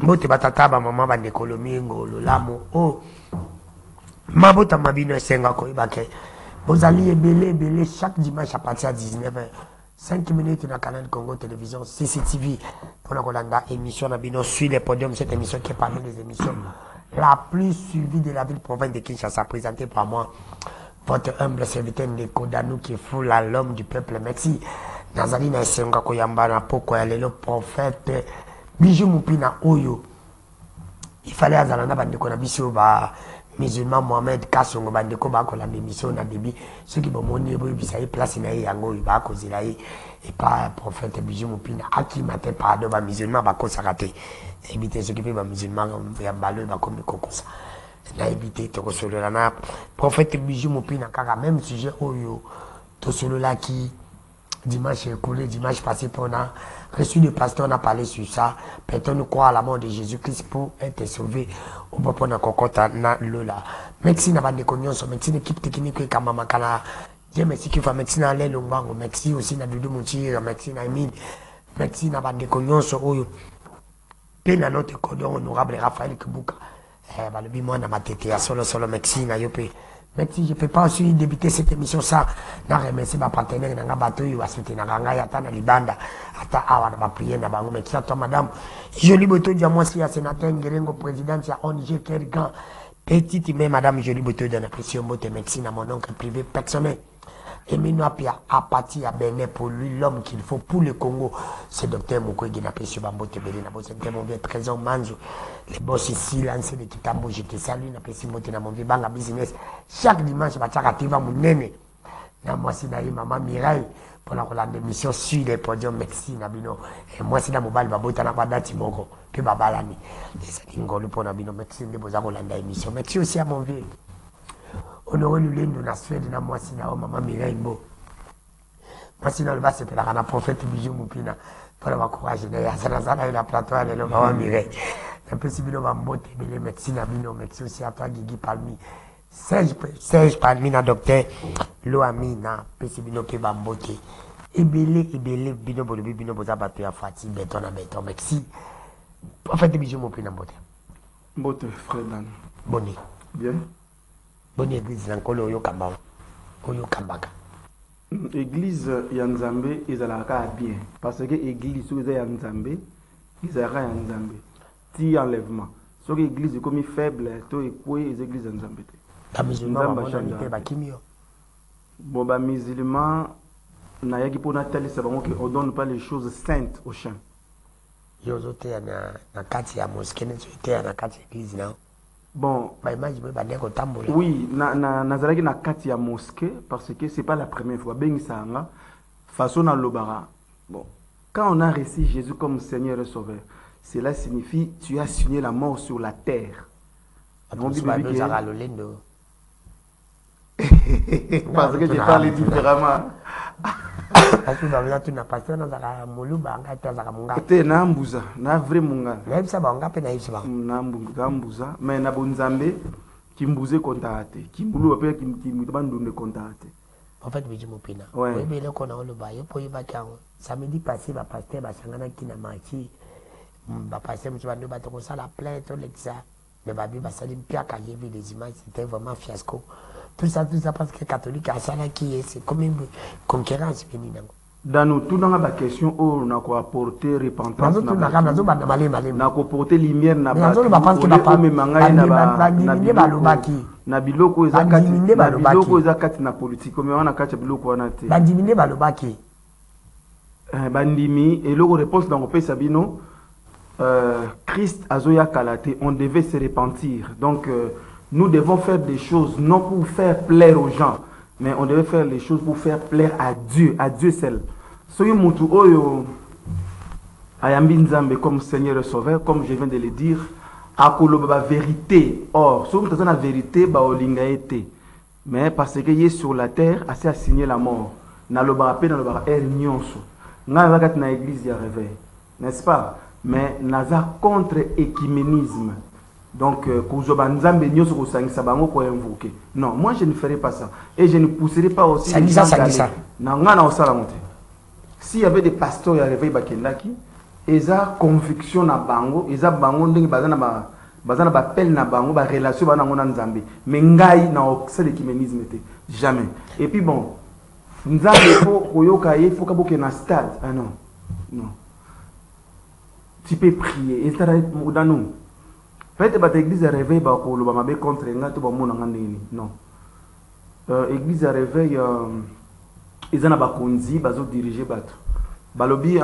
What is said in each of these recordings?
Mbote batata ba maman ba ndekolo mingo lolamo oh mabota mabino esenga ko ibake bozali ebele chaque dimanche à partir de 19h 5 minutes na canal Congo Télévision CCTV pour la Kolanda émission na bino sur les podiums, cette émission qui est parmi les émissions la plus suivie de la ville province de Kinshasa, présentée par moi votre humble serviteur Ndeko Danou qui fout l'homme du peuple. Merci nazali na esenga ko yamba na poko ya lelo prophète Bijou Mupina Oyo. Il fallait azalanda bandeko na biso ba musulman Mohamed Kasongo bandeko ba ko la émission na début ceux qui bomoni bo bisaye place na yango ba ko zilaye et pas prophète Bijou Mupina aki matin pardon ba musulman ba ko sakate éviter ceux qui ba musulman ya balo ba comme kokosa na éviter to ko solo na prophète Bijou Mupina kaka même sujet Oyo to solo la qui dimanche écoulé, dimanche passé, on a reçu le pasteur, on a parlé sur ça. Personne croit à la mort de Jésus-Christ pour être sauvé. On peut prendre un na lola. Merci n'a pas de connaissances, merci l'équipe technique comme Mama Kana. Dieu merci qu'il faut merci na l'aile longango, merci aussi na Doudou Moutir, merci na Emile, merci n'a pas de connaissances. Peine à notre cordon honorable Raphaël Kibuka. Le bimon na ma tête, solo merci na yopé. Merci, je ne peux pas aussi débuter cette émission ça. Je remercie ma partenaire dans la bateau, je souhaite na ganga ya tana libanda, ata awa na prière na bango. Merci à toi madame. Jolie Boto de moi si à sénateur Ngerengo président ya ONG Kergan. Petite mais madame Jolie Boto de la pression mote merci na mon oncle privé personnel. Et maintenant Pia à partir à Bénin pour lui l'homme qu'il faut pour le Congo. C'est docteur Mukwege na pression Bambote Belé na bosse mon vieux trésor Manzo. Les boss ici lancé de Kitambo, je te salue na pression mote na mon vieux banga business. Chaque dimanche bataka tiva munene. Na moi c'est d'ailleurs maman Mireille pour la émission sur les podiums merci na bino. Et moi c'est dans mobile babota na badati moko pe babalani. Les ngolo pour na bino merci de boza kolanda émission. Merci aussi à mon vieux Honoré Lulendo na Suède na moi c'est na maman Mireille Mbo. Moi c'est dans le bas c'est la prophète Bijou Mupina pour m'encourager na sana la plateau de la maman Mireille. Un peu si bino bambote belé merci na bino merci aussi à toi Guigui Palmi. Serge Palmi na docteur Loami na pesi bino pe bambote. Ebele bino bolobi bino boza bato ya Fati béton na béton merci. Prophète Bijou Mupina mbote. Mbote frère Dan. Boni. Bien. Bonne église nankolo oyo kamba. Oyo kambaka. Église ya Nzambe ezalaka bien parce que église sous ya Nzambe ezalaka ya Nzambe. Ti enlèvement. So que église comme faible to ekwe les églises ya Nzambe te. La musulman ba bakimio. Bon ba musulman na yaki pona tali sabango que on donne pas les choses saintes aux chiens. Yozo te na kati ya mosquée ne te na kati ya église na. Bon, ba image ba ndeko tambola. Oui, nazalaki na kati ya mosquée parce que c'est pas la première fois bengisa nga façon na lobara. Bon, quand on a reçu Jésus comme Seigneur et Sauveur, cela signifie tu as signé la mort sur la terre. Donc tu vas nous à l'olendo. Parce que je parle différemment. Parce que tu n'as pas ça dans la moluba, tu na mbuza, na vrai munga. Même ça va ngape na yisba. Na mbuza, mais na bonzambe qui mbuze contacté, qui mbulu après qui bandonne contacté. En fait, Bijou Mupina. Oui, mais le qu'on a au loba, yo poyi bakango. Samedi passé ba pasteur ba sangana kina machi. Ba pasteur mutu bando ba to ça la plainte l'exa. Mais ba bi ba salim pia ka yevi des images, c'était vraiment fiasco. Tout ça parce que les catholiques à ça c'est comme une concurrence. Dans nous, tout dans la question, on a quoi apporter repentance. On a quoi apporter lumière. On a quoi apporter na biloko ezakati na politique mais on a kati biloko wana te. Bandimine balobaki. Bandimi et le réponse dans le Sabino Christ azoya kalate, on devait se repentir. Donc nous devons faire des choses non pour faire plaire aux gens, mais on devait faire les choses pour faire plaire à Dieu seul. Soyez mutu oyo ayambi Nzambe comme Seigneur et Sauveur, comme je viens de le dire, akoloba vérité. Or, soyez mutu la vérité ba olinga été. Mais parce que y est sur la terre, assez a signé la mort. Na loba rapé na loba er nyonso. Nga vakat na église ya réveil, n'est-ce pas? Mais naza contre écuménisme. Donc, non, moi je ne ferai pas ça. Et je ne pousserai pas aussi. Ça. S'il y avait des pasteurs qui arrivaient, eza conviction na bango eza bango ndenge bazana ba pelle na bango ba relation bana ngona nzambe mais ngai na c'est l'écuménisme te jamais et puis bon nzambe faut koyoka ye faut kaboke na stade ah non non tu peux prier et ça dans nous peut-être ba église réveil ba ko lo ba mabe contre nga to ba mona ngandeni non église réveil ils en a ba konzi bazo diriger bato balobi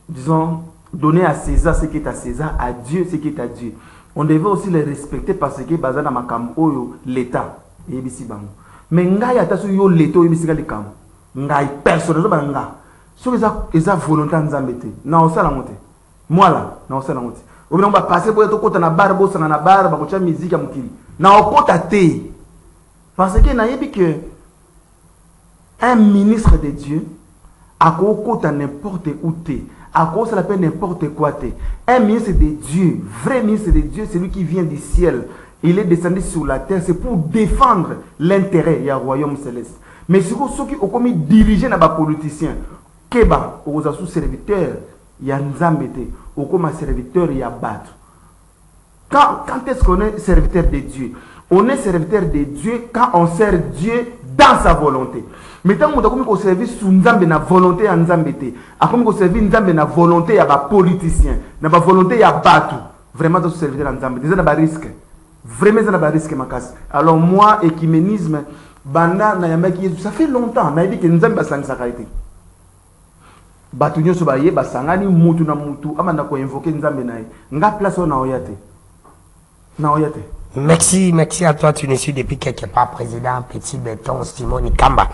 disons donner à César ce qui est à César, à Dieu ce qui est à Dieu. On devait aussi les respecter parce que baza na makambo oyo l'état yebisi bango mais ngai ataso yo l'état yebisi ka likambo ngai personne ba nga so eza volonté nzambe te na osala ngote moi là na osala ngote obina ba passer boye to kota na bar bo sana na bar ba ko cha musique ya mukili na okota te parce que na yebi que un ministre de Dieu a kota n'importe où te à cause ça l'appelle n'importe quoi te un ministre de Dieu vrai ministre de Dieu c'est lui qui vient du ciel il est descendu sur la terre c'est pour défendre l'intérêt du royaume céleste mais c'est ceux qui ont commis diriger na ba politicien keba aux sous serviteurs ya nzambe te au comme serviteur ya bato quand est-ce qu'on est serviteur de Dieu on est serviteur de Dieu quand on sert Dieu dans sa volonté. Mais tant que vous avez servi sous nzambe na volonté ya nzambe te, akomi ko servi nzambe na volonté ya ba politicien, na ba volonté ya batu, vraiment de servir à nzambe. Déjà na ba risque. Vraiment na ba risque makas. Alors moi écuménisme banda na yamaki ça fait longtemps na dit que nzambe basangisa kaité. Batu nyoso ba ye basangani mutu na mutu amanda ko invoquer nzambe na ye. Nga place na oyate. Na oyate. Merci à toi. Tu ne suis depuis quelque part président Petit Béton, Simon Kamba.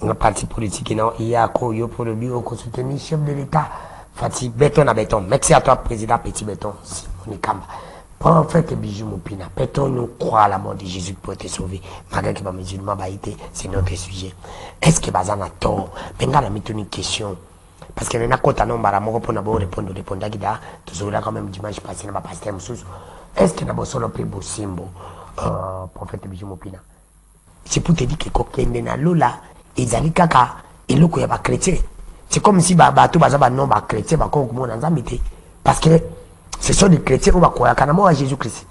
Le parti politique, il y a Koyo pour le bureau pour soutenir chef de l'État. Fatih Béton à Béton. Merci à toi, président Petit Béton, Simon Kamba. Prophète Bijou Moupina, Béton nous croit à la mort de Jésus pour te sauver. Malgré que les musulmans, c'est notre sujet. Est-ce que Bazan a tort? Mais on a mis une question. Parce que nous avons un nombre de répondre à Gida. Tout ça, quand même, dimanche passé, nous avons passé un sous. Est-ce que nous avons solo pe bosimbo prophète Bijou Moupina? C'est pour te dire que quand on est dans l'eau là, ils allaient kaka et l'eau qu'il y a pas chrétien. C'est comme si bateau bazaba non ba chrétien ba comme on a zambité. Parce que ce sont des chrétiens qui va croire à Jésus-Christ.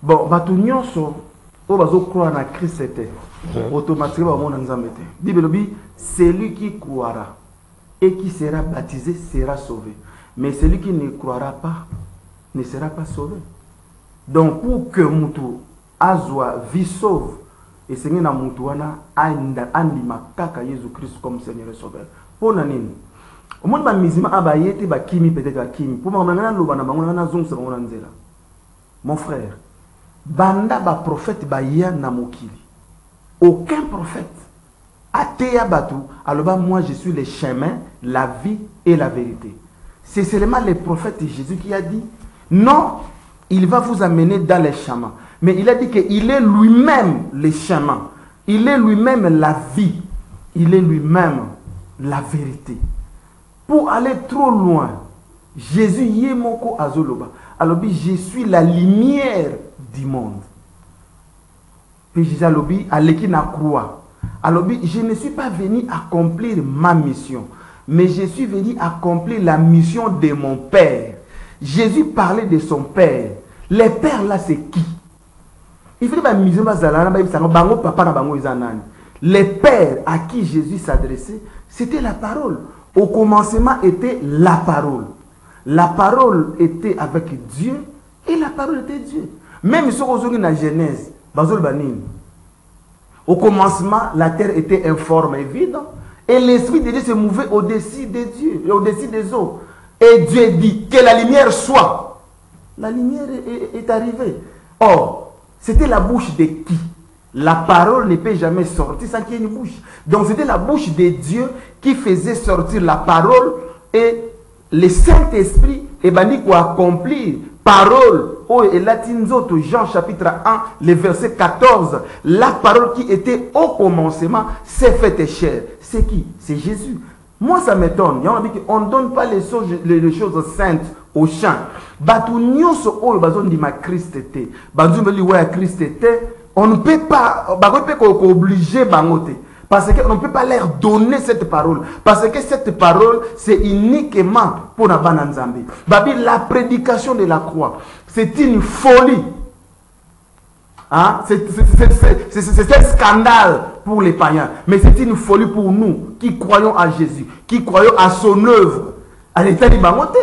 Bon, bateau nyonso o bazo croire na Christ était automatiquement on a zambité. Bible dit celui qui croira et qui sera baptisé sera sauvé. Mais celui qui ne croira pas ne sera pas sauvé. Donc pour que mutu azwa vie sauve et Seigneur na mutu wana andima kaka Jésus Christ comme Seigneur et Sauveur. Pour nanini au monde ba mizima abayete ba kimi peut-être ba kimi pour mangana loba na bango na zonga bango nzela. Mon frère banda ba prophète ba ya na mokili aucun prophète ateya batu aloba moi je suis le chemin la vie et la vérité. C'est seulement le prophète Jésus qui a dit non, il va vous amener dans les chemins. Mais il a dit qu'il est lui-même le chemin. Il est lui-même la vie. Il est lui-même la vérité. Pour aller trop loin, Jésus yemoko azoloba. Alors je suis la lumière du monde. Puis Jésus alobi aleki na croix. Alors je ne suis pas venu accomplir ma mission, mais je suis venu accomplir la mission de mon Père. Jésus parlait de son Père. Les pères là, c'est qui? Il faut que les pères à qui Jésus s'adressait, c'était la parole. Au commencement était la parole. La parole était avec Dieu et la parole était Dieu. Même si on dans la Genèse, au commencement, la terre était informe et vide. Et l'Esprit de Dieu se mouvait au-dessus de Dieu, au-dessus des eaux. Et Dieu dit que la lumière soit. La lumière est arrivée. Or, c'était la bouche de qui? La parole ne peut jamais sortir sans qu'il y ait une bouche. Donc c'était la bouche de Dieu qui faisait sortir la parole et le Saint-Esprit est banni pour accomplir parole. Oh, et latinzoto, Jean chapitre 1, le verset 14. La parole qui était au commencement s'est faite chair. C'est qui? C'est Jésus. Moi, ça m'étonne. On ne donne pas les choses saintes aux chants. On ne peut pas obliger bangote. Parce qu'on ne peut pas leur donner cette parole. Parce que cette parole, c'est uniquement pour Nabana Nzambe. Babi, la prédication de la croix, c'est une folie. Hein? C'est un scandale pour les païens. Mais c'est une folie pour nous qui croyons à Jésus, qui croyons à son œuvre. À l'état de Bamote.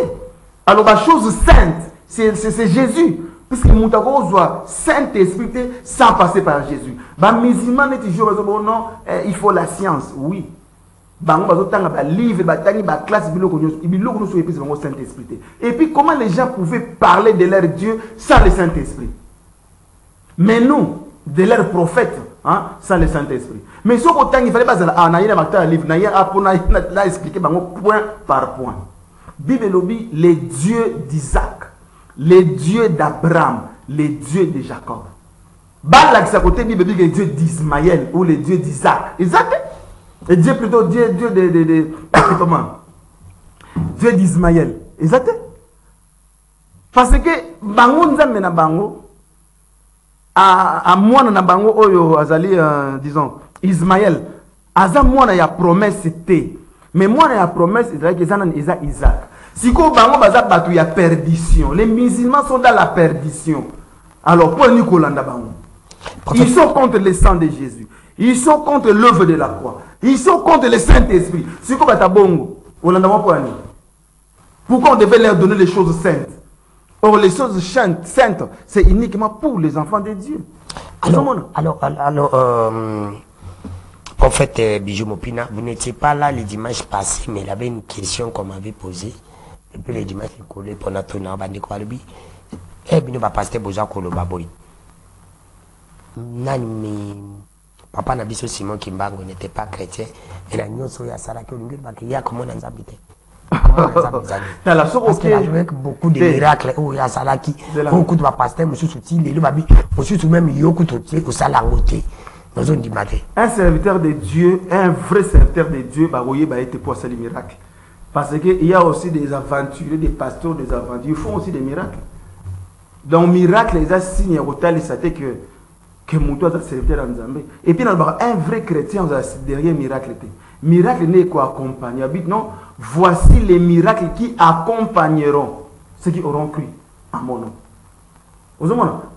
Alors, la chose sainte, c'est Jésus. Puisque nous avons Saint-Esprit sans passer par Jésus. Les musulmans disent non, il faut la science. Oui. Et puis, comment les gens pouvaient parler de leur Dieu sans le Saint-Esprit? Mais nous, de leur prophète, hein, sans le Saint-Esprit. Mais ce qu'on il fallait pas expliquer point par point. Bible lobby, les dieux d'Isaac, les dieux d'Abraham, les dieux de Jacob. Balak, c'est à côté Bible les dieux d'Ismaël ou les dieux d'Isaac. Isaac, et Dieu plutôt Dieu de comment? Dieu d'Ismaël. Isaac. Parce que bango nzambe na bango a mwana na bango oyo azali disons Ismaël aza mwana ya promesse té. Mais mwana ya promesse ezali ezana eza Isaac. Siko bango baza batu ya perdition. Les musulmans sont dans la perdition. Alors pour Nicolanda bango. Ils sont contre le sang de Jésus. Ils sont contre l'œuvre de la croix. Ils sont contre le Saint-Esprit. Siko bata bongo. Pourquoi on devait leur donner les choses saintes? Or, les choses saintes, c'est uniquement pour les enfants de Dieu. Alors, en fait, Bijou Mopina, vous n'étiez pas là le dimanche passé, mais il y avait une question qu'on m'avait posée. Et puis le dimanche, il collait pour notre nom, et puis nous va passer besoin de baboy. Papa Nabiso Simon Kimbango n'était pas chrétien, et la nuit, il y a Sarah qui y a comment on habité. Parce qu'il a joué beaucoup de miracles où il y a Salaki, beaucoup de pasteurs, monsieur Souti, les lobabi, monsieur même Yoko Toté, au Salangoté, dans une matin. Un serviteur de Dieu, un vrai serviteur de Dieu, Baroye va être pour les miracles. Parce qu'il y a aussi des aventuriers, des pasteurs, des aventuriers, ils font aussi des miracles. Dans le miracle, les signes rotal, c'est que mon toit est serviteur en Zambie. Et puis, un vrai chrétien, derrière miracle. Miracle n'est quoi accompagner. Non, voici les miracles qui accompagneront ceux qui auront cru en mon nom.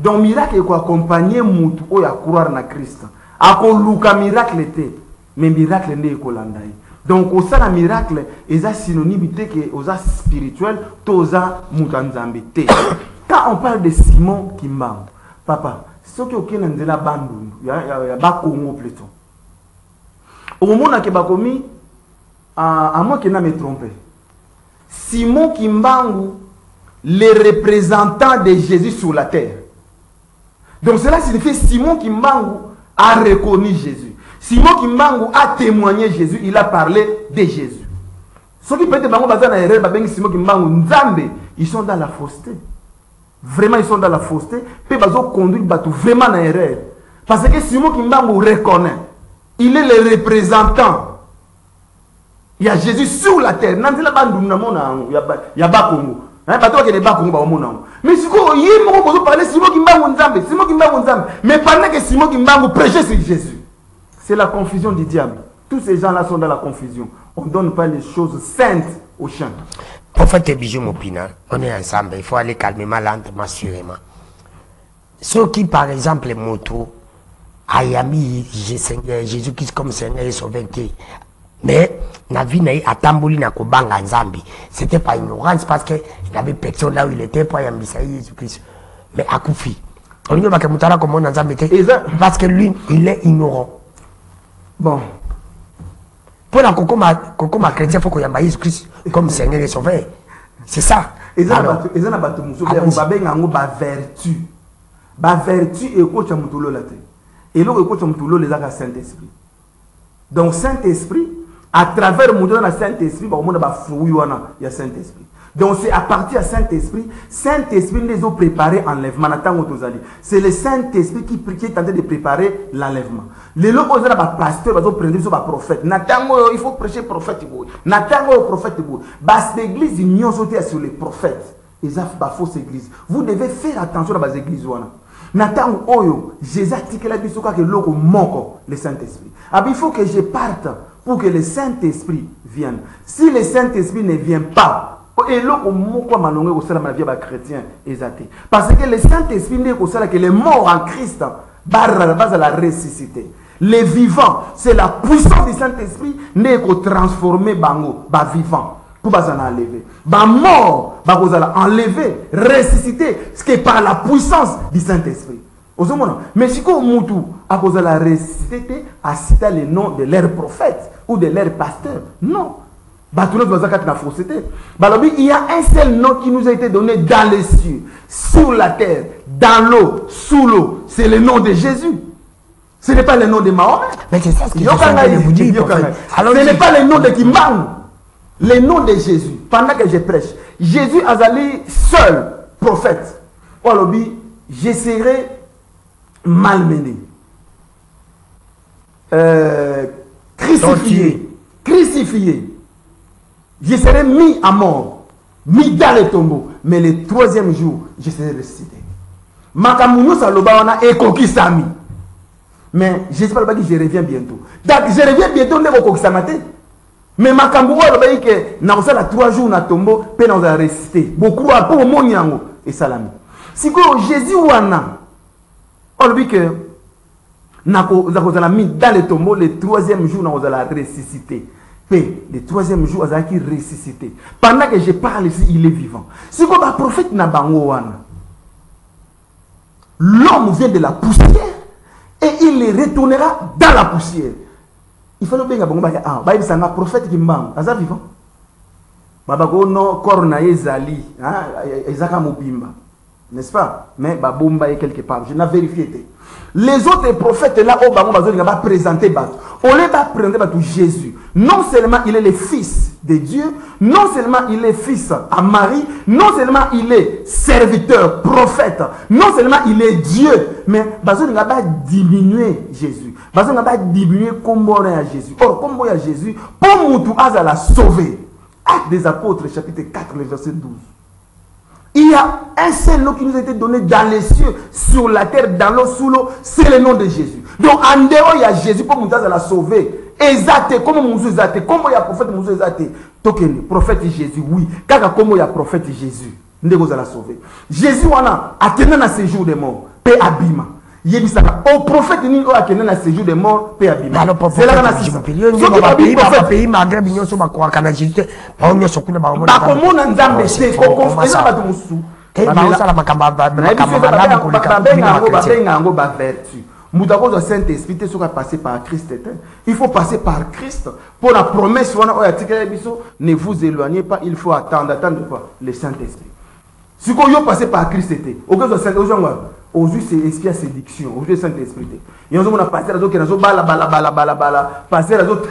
Donc, miracle est quoi accompagner Moutou ou à croire en Christ. À quoi miracle était, mais miracle n'est quoi l'andaï. Donc, au sein d'un miracle, il y a synonymité que aux spirituel, toza Moutanzambi. Quand on parle de Simon Kimbango, papa, ce qui est au Kenya de la bande, il y a Bakongo plutôt. Au moment où il y a à moi qui n'a me trompé, Simon Kimbangu, le représentant de Jésus sur la terre. Donc cela signifie Simon Kimbangu a reconnu Jésus. Simon Kimbangu a témoigné Jésus, il a parlé de Jésus. Ceux qui peuvent être Simon Kimbangu, Nzambe, ils sont dans la fausseté. Vraiment, ils sont dans la fausseté. Puis ils conduire vraiment dans l'erreur. Parce que Simon Kimbangu reconnaît. Il est le représentant. Il y a Jésus sur la terre. Il y a Bakongo. Mais si vous parlez de Simon Kimbangu Nzambe, mais pendant que Simon Kimbangu prêchait sur Jésus, c'est la confusion du diable. Tous ces gens-là sont dans la confusion. On ne donne pas les choses saintes aux chiens. Prophète Bijou Mopina, on est ensemble. Il faut aller calmement, lentement, sûrement. Ceux qui, par exemple, les motos, ayami Jésus-Christ comme Seigneur et Sauveur. Mais la vie n'a pas tamboli na kobanga nzambi. C'était pas ignorance parce que il avait personne là où il était pour ayami Jésus-Christ. Mais à Koufi. On dit que Moutara comme on nzambi parce que lui il est ignorant. Bon. Pour la kokoma chrétien faut qu'on yamba Jésus-Christ comme Seigneur et Sauveur. C'est ça. Ba vertu. Ba vertu et ko chamutolo la te. Et là, il y a le Saint-Esprit. Donc, Saint-Esprit, à travers le Saint-Esprit, il y a Saint-Esprit. Donc, c'est à partir du Saint-Esprit, Saint-Esprit nous a préparé l'enlèvement. C'est le Saint-Esprit qui est tenté de préparer l'enlèvement. Les gens qui sont pasteurs, ils sont prophètes. Il faut prêcher prophète. L'église, ils sont sur les prophètes. Ils ont une fausse église. Vous devez faire attention à ces églises. Nathan Oyo, Jésus a dit que la bisoka que l'eau moko le Saint-Esprit. Il faut que je parte pour que le Saint-Esprit vienne. Si le Saint-Esprit ne vient pas, et l'eau moko malongé au sein de la vie chrétien exacté. Parce que le Saint-Esprit n'est qu'au sein que les morts en Christ base à la ressuscité. Les vivants, c'est la puissance du Saint-Esprit n'est qu'au transformer bango, ba vivant. Pour pas en enlever. Ba mort, ba vous allez enlever, ressusciter, ce qui est par la puissance du Saint-Esprit. Mais si vous mutu à cause de la ressuscité, à citer les noms de leurs prophètes ou de leurs pasteurs, non. Il y a un seul nom qui nous a été donné dans les cieux, sur la terre, dans l'eau, sous l'eau. C'est le nom de Jésus. Ce n'est pas le nom de Mahomet. Mais c'est ça ce que je suis en train de vous dire. Alors, ce n'est pas le nom de Kimban. Le nom de Jésus. Pendant que je prêche, Jésus a allé seul prophète. Je serai malmené. Crucifié. Je serai mis à mort, mis dans le tombeau, mais le troisième jour, je serai ressuscité. Makamuno Salobawana et Kokisami. Mais je ne sais pas si je reviens bientôt. Donc, je reviens bientôt, ne Kokisamaté. Mais Makamuno Salobawana que na osala 3 jours na tombeau, pe na osala ressuscité. Beaucoup à pour mon yango et salami. Si Jésus wana, on dit que na osala mis dans le tombeau, le 3e jour na osala ressuscité. Le 3e jour, il a ressuscité. Pendant que je parle ici, il est vivant. Si vous avez un prophète, l'homme vient de la poussière et il retournera dans la poussière. Il faut le bien que un prophète qui est vivant. N'est-ce pas? Mais Babomba est quelque part. Je n'ai vérifié. Les autres prophètes là, on va présenter on les va présenter Jésus. Non seulement il est le fils de Dieu, non seulement il est fils à Marie, non seulement il est serviteur, prophète, non seulement il est Dieu, mais on va pas diminuer Jésus. On va pas diminuer comment à Jésus. Or, comment à Jésus, pour nous à la sauver. Actes des apôtres, chapitre 4, verset 12. Il y a un seul nom qui nous a été donné dans les cieux, sur la terre, dans l'eau, sous l'eau, c'est le nom de Jésus. Donc en dehors, il y a Jésus pour nous la sauver. Exacté, comment nous exacté, comment il y a prophète nous exacté. Tokene, prophète Jésus, oui. Car comment il y a prophète Jésus, nous allons la sauver. Jésus, on a atteint à séjour des morts, paix abîma. Au prophète ni a atteint à séjour des morts, paix abîma. C'est là qu'on a pays Maghreb, nous sommes à Canada, nous sommes Saint-Esprit passer par Christ. Il faut passer par Christ. Pour la promesse, ne vous éloignez pas, il faut attendre quoi? Le Saint-Esprit. Si vous passez par Christ, aujourd'hui c'est esprit à séduction, aujourd'hui c'est Saint-Esprit. Et on a passé à d'autres qui passer à d'autres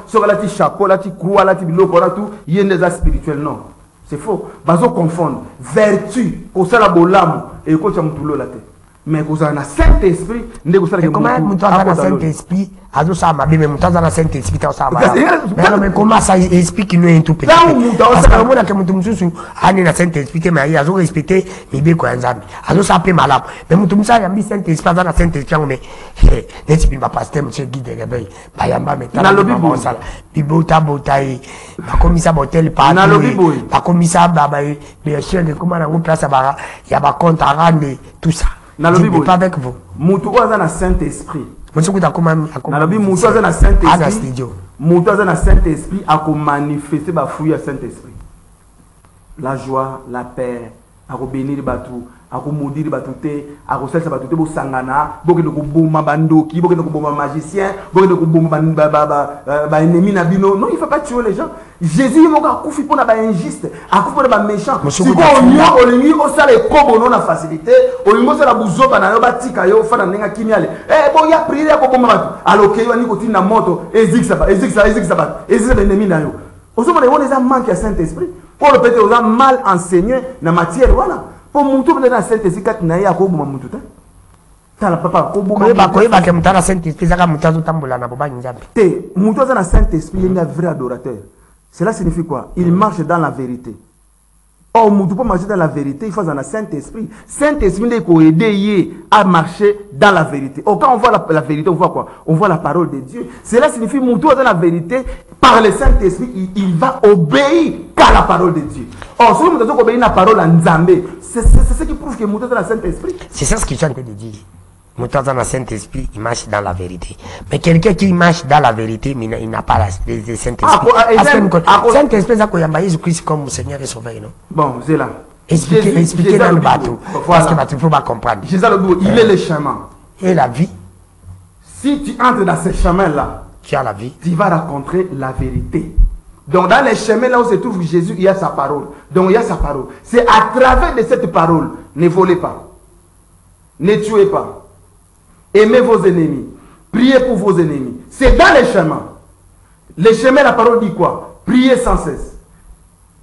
sur la petite chapeau, la petite croix, la petite loco, il y a des spirituels. Non, c'est faux. Bazo confondre vertu, au salabolam et au champulo la tête. Mais vous avez un Saint-Esprit, comment vous avez un Saint-Esprit? Mais comment ça explique nous un tout petit? Parce que moi, quand je me suis un Saint-Esprit, mais il y a respecté mes béco et amis. Alors ça peut mal. Mais moi, tout ça, il y a mis Saint-Esprit dans la Saint-Esprit, mais n'est-ce pas pasteur, monsieur Guy de Réveil, Bayamba, mais dans le Bible, ça, Bibota, Botaï, pas comme ça, Botel, pas comme ça, bien sûr, comment on a place à Bara, il y a pas compte à rendre, tout ça. Je ne suis pas avec vous. Moutou a un Saint-Esprit. Moutou a un Saint-Esprit. Moutou a un Saint-Esprit a manifesté la fouille à Saint-Esprit. La joie, la paix, à bénir les bateaux, à maudire les bateaux, à faire les bateaux, à sangana, beaucoup de bouma bandoki, beaucoup de bouma magicien, beaucoup de bouma ennemi nabino. Non, il ne faut pas tuer les gens. Jésus m'a koufi pour la injuste, a koufi pour la méchant. Si on a on sala les kobo non la facilité, on a la bouzoba na yo batika yo fana nenga kimiale. Eh bon ya prier ko bomba. Alors que yo ni koti na moto, ezix ennemi na yo. Osomo on les a manqué à Saint-Esprit. Pour le peut-être on a mal enseigné na matière voilà. Pour monter dans la Saint-Esprit kat na ya ko boma mututa. Tala papa ko boma. Ko ba ke mutana Saint-Esprit zaka mutazo tambola na boba nzambe. Te mutoza na Saint-Esprit il est un vrai adorateur. Cela signifie quoi? Il marche dans la vérité. Or, mutu pour marcher dans la vérité, il faut un Saint-Esprit. Saint-Esprit est pour aider à marcher dans la vérité. Or, quand on voit la vérité, on voit quoi? On voit la parole de Dieu. Cela signifie mutu dans la vérité, par le Saint-Esprit, il va obéir qu'à la parole de Dieu. Or, si vous obéissez à la parole en Nzambé, c'est ce qui prouve que mutu dans le Saint-Esprit. C'est ça ce que je suis en train de dire. Mutu dans le Saint-Esprit, il marche dans la vérité. Mais quelqu'un qui marche dans la vérité, mais il n'a pas le Saint-Esprit. Le Saint-Esprit, c'est Jésus-Christ comme Seigneur et Sauveur, non? Bon, c'est là. Expliquez dans le bateau. Parce que il faut pas comprendre. Jésus, il est le chemin. Et la vie. Si tu entres dans ce chemin-là, tu as la vie. Tu vas rencontrer la vérité. Donc, dans les chemins là où se trouve Jésus, il y a sa parole. Donc, il y a sa parole. C'est à travers de cette parole, ne volez pas. Ne tuez pas. Aimez vos ennemis. Priez pour vos ennemis. C'est dans les chemins. Les chemins, la parole dit quoi? Priez sans cesse.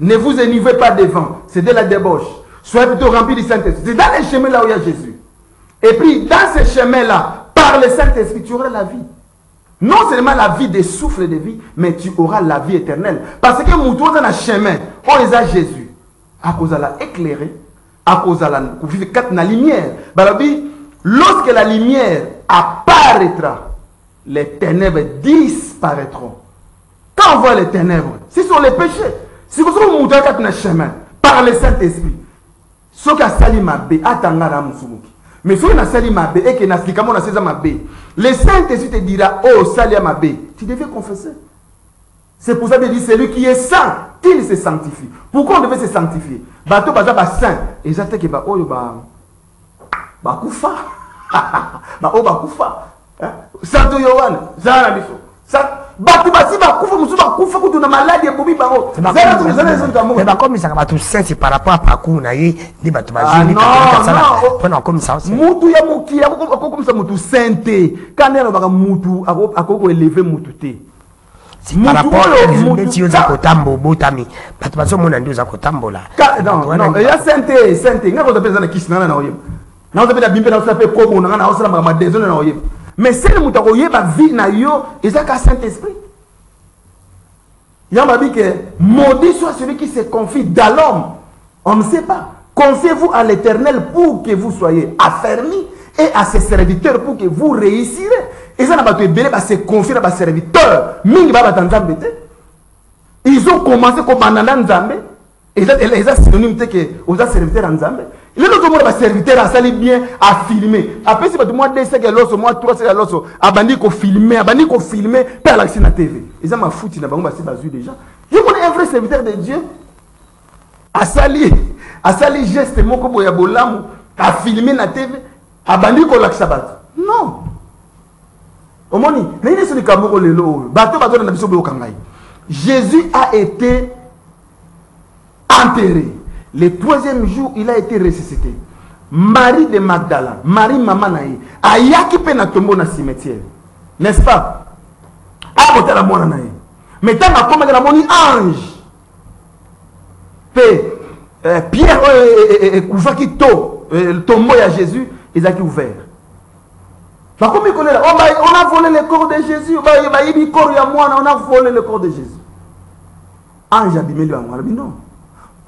Ne vous enivrez pas devant. C'est de la débauche. Soyez plutôt remplis du Saint-Esprit. C'est dans les chemins là où il y a Jésus. Et puis, dans ces chemins-là, par le Saint-Esprit, tu auras la vie. Non seulement la vie des souffles de vie, mais tu auras la vie éternelle. Parce que nous sommes dans le chemin, on est à Jésus. À cause de la éclairée, à cause de la lumière. Lorsque la lumière apparaîtra, les ténèbres disparaîtront. Quand on voit les ténèbres, ce sont les péchés. Si vous avez dans le chemin, par le Saint-Esprit, ce qui a sali mabé, attendra Moussoumouki. Mais si on a sali mabé et que le Saint-Esprit te dira, oh, sali mabé, tu devais confesser. C'est pour ça qu'il dit, celui qui est saint, qu'il se sanctifie. Pourquoi on devait se sanctifier? Bateau baza saint. Et ça te que ba oh ba kufa. Ba oh ba kufa. Santo Yohan, zara biso. Bateau basi ba kufa musu ba kufa ko na maladie bobi ba oh. Zara to zara zo ndamo. Mais ba comme ça ba tout saint c'est par rapport à parcours na yi ni ba to ba ni non, non comme ça. Mutu ya muki ya ko comme ça mutu sainté. Quand on ba mutu akoko élever mutu te. Par rapport à les aux akotambo botami bato baso mona ndio zakotambola non il y a sainté ngako za pesa na kisina na oyeba na oza peta bimpe na oza pe kobo na oza ma désolé na oyeba mais c'est mutu akoyeba vie na yo ezaka Saint-Esprit yamba bi que maudit soit celui qui se confie dans l'homme. On ne sait pas. Confiez-vous à l'Éternel pour que vous soyez affermis et à ses serviteurs pour que vous réussirez. Et ça n'a pas été belé, se confier à ses serviteurs. Ils ont commencé comme un Nzambe. Et ça, c'est synonyme que aux serviteurs en Nzambe. Il y a d'autres monde serviteurs à salir bien, à filmer. Après, si moi 2 c'est que l'autre, moi 3 c'est que l'autre, à bandi qu'on filmer, par l'action à TV. Et ça m'a foutu, n'a pas basé déjà. Je connais un vrai serviteur de Dieu. À salir geste, mon comme Yabolam, à filmer na TV, à bandi qu'on l'action. Non. Jésus a été enterré. Le 3e jour, il a été ressuscité. Marie de Magdala, Marie maman naïe, a yaki pe na tombeau na cimetière. N'est-ce pas? A côté la mona naïe. Mais tant comme la moni ange. Pierre et Koufaki to, le tombeau à Jésus, ils ont ouvert. On a volé le corps de Jésus. On a volé le corps de Jésus. Ange abîmé lui a dit non.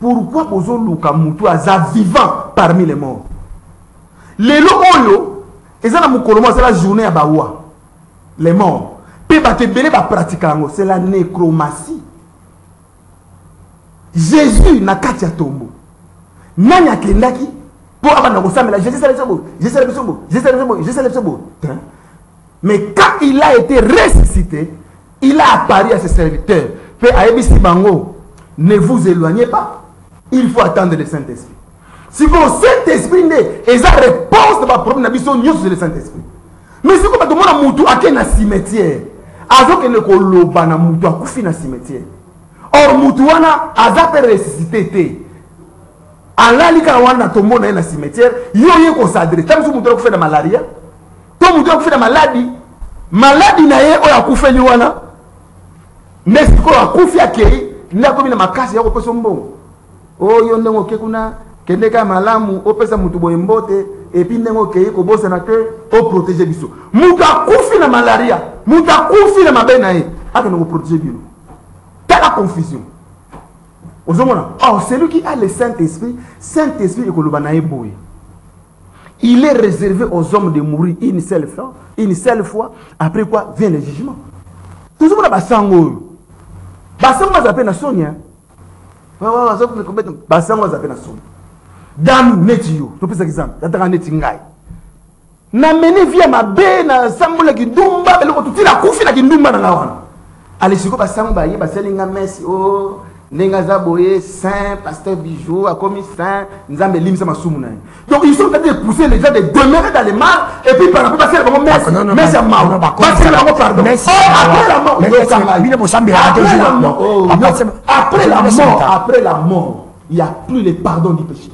Pourquoi Bozo Luka Moutou a vivant parmi les morts? Les lots, c'est la journée à Baoua. Les morts. C'est la nécromancie. Jésus n'a qu'à tombeau. Nanya Kendaki. Pour mais quand il a été ressuscité, il a apparu à ses serviteurs. Ne vous éloignez pas. Il faut attendre le Saint-Esprit. Si vous Saint-Esprit et sa réponse de ma problème, c'est le Saint-Esprit. Mais si vous avez un cimetière, alors que vous avez un cimetière. Or, Moutouana a ressuscité. Allah li ka wana tombo na cimetière yo ko sadre tam su muto ko fe na malaria to muto ko fe na maladie na ye o ya kufeli wana nesiko ya kufia ke na ko bina makasi ya ko peso mbongo o yo ndengo ke kuna kende ka malamu o pesa mutu boye mbote et puis ndengo ke ko bosa na ke o protéger biso muto akufi na malaria muto akufi na mabena ye aka no protéger bino ta la confusion. Oh, celui qui a le Saint-Esprit, Saint-Esprit est kolobanaye boy. Il est réservé aux hommes de mourir une seule fois, après quoi vient le jugement. Tout le monde a basango. Basango va s'appeler na sonia. Basango va s'appeler na sonia. Dame netio, tu peux ça exemple. T'as neti ngai. Na mené via ma be na sambula kindumba beloko tutila kufi na kindumba na ngawana. Allez siko basango ba ye baselinga merci oh. Nenga Zaboye, saint, pasteur Bijou, a commis saint, Nzambe limsa masumu na. Donc ils sont en train de pousser les gens de demeurer dans les mares et puis par rapport à ça, merci à mort. Après la mort, pardon. Après la mort, il n'y a plus le pardon du péché.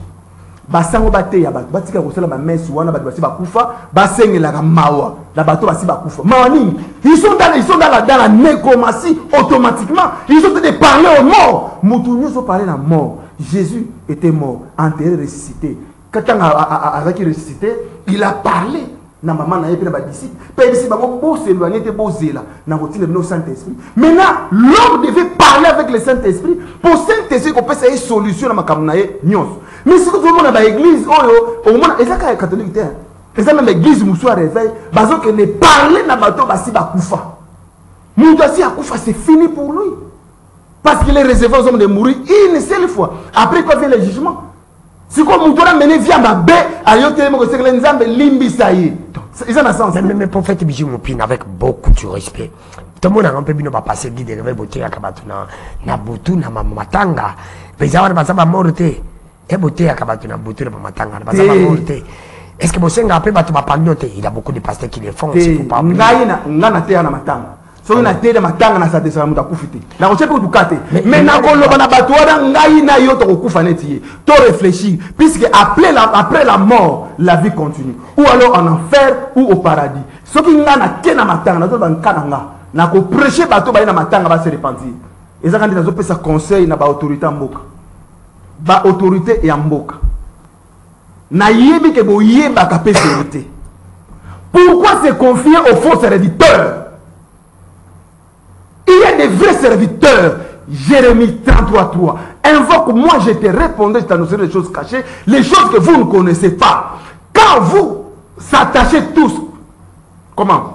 Basango bate ya bato batika kosala ma messe wana bato basi bakufa basengela ka mawa la bato basi bakufa mawani ils sont dans la nécromancie automatiquement ils sont en train de parler aux morts mutunyo so parler la mort. Jésus était mort enterré ressuscité quand avec ressuscité il a parlé na maman na yepe na ba disciple pe disciple bango bo s'éloigner te bo zela na kotile no Saint-Esprit. Maintenant l'homme devait parler avec le Saint-Esprit pour Saint-Esprit qu'on peut essayer solution na makamna ye nyos. Mais si tout le monde a l'église, au moins, et ça quand catholique, et ça même l'église moussou à réveil, parce que ne parler na bateau basi bakoufa. Moudasi akoufa c'est fini pour lui, parce qu'il est réservé aux hommes de mourir une seule fois. Après quoi vient le jugement? Si quoi Moudora mené via ma baie, ayote me que c'est que l'enzambe limbi ça y est. Ils ont un sens. Même prophète Bijou m'opine avec beaucoup de respect. Tout le monde a un peu bien passer guide de réveil beauté à Kabatuna, na Boutou, na Matanga, mais ça va pas morté. Et beauté à Kabatuna, Boutou, na Matanga, pas ça va morté. Est-ce que vous après battu ma pagnote? Il y a beaucoup de pasteurs qui les font. C'est pour pas oublier. Ngana te na Matanga. So na te de Matanga na sa desala muta kufite. Na ko chepe dukate. Mais na ko lo bana batu wana ngai na yo to kufa neti. To réfléchir puisque après la mort, la vie continue. Ou alors en enfer ou au paradis. Ce qui ngana te na Matanga na to ban kananga. Na ko prêcher bato ba na Matanga ba se repentir. Et ça quand ils ont fait ça conseil na ba autorité mboka. Ba autorité et mboka. Na yebi ke bo yeba ka vérité. Pourquoi se confier aux faux serviteurs? Il y a des vrais serviteurs. Jérémie 33:3. Invoque, moi je te répondrai, je t'annoncerai les choses cachées, les choses que vous ne connaissez pas. Quand vous s'attachez tous, comment?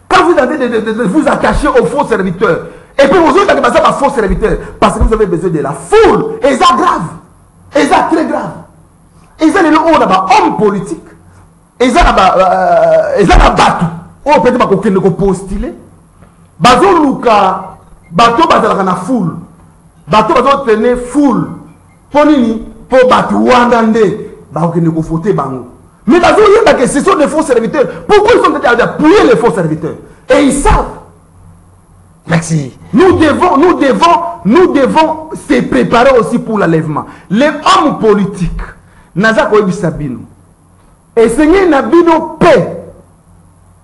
Quand vous avez de vous attacher aux faux serviteurs, et puis vous avez passé à faux serviteurs, parce que vous avez besoin de la foule, et ça grave, et ça très grave. Et ça, les hommes politiques, et ça, battu, ou peut-être qu'on postulé. Bazo luka bato bazalaka na foule bato bazo tenir foule ponini po bato wanda nde ba okene ko voter bango mais bazo yeba que ce sont des faux serviteurs. Pourquoi ils sont en train d'appuyer les faux serviteurs? Et ils savent. Merci. Nous devons se préparer aussi pour l'enlèvement. Les hommes politiques naza ko bisabino et Seigneur nabino paix.